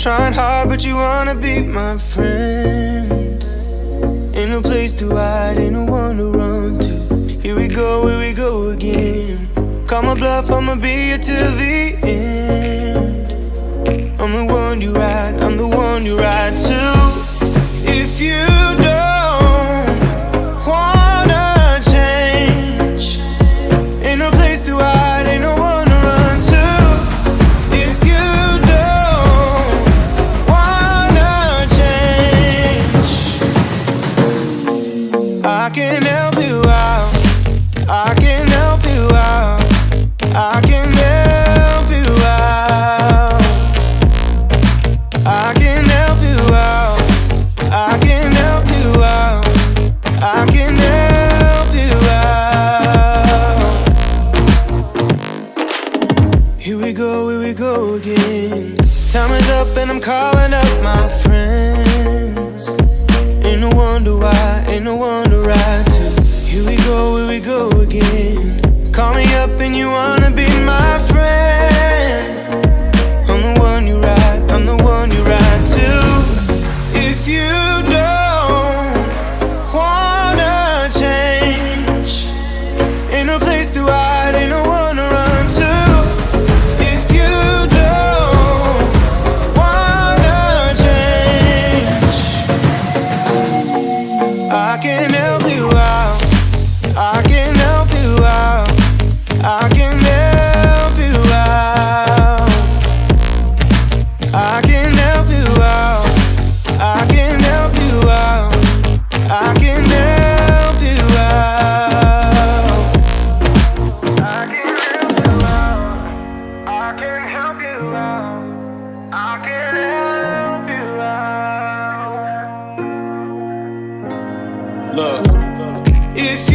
Trying hard, but you wanna be my friend. Ain't no place to hide, ain't no one to run to. Here we go again. Call my bluff, I'ma be here till the end. I'm the one you ride, I'm the one you ride to. If you don't wanna change, ain't no place to hide, ain't no one to run to. If you don't wanna change, I can help you out, I can help you out, I can help you out, I can help you out, I can help you out, I can help you out. Here we go again. Time is up and I'm calling up my friends. Ain't no wonder why, ain't no one to ride to. Here we go again. Call me up and you wanna be my friend. I'm the one you ride, I'm the one you ride to. If you don't wanna change, ain't no place to hide, ain't no one to run to. If you don't wanna change, I can help you out, I can help you out, I can help you out, I can help you out, I can help you out, I can help you out, I can help you out, I can help you out, I can help you out. Look, if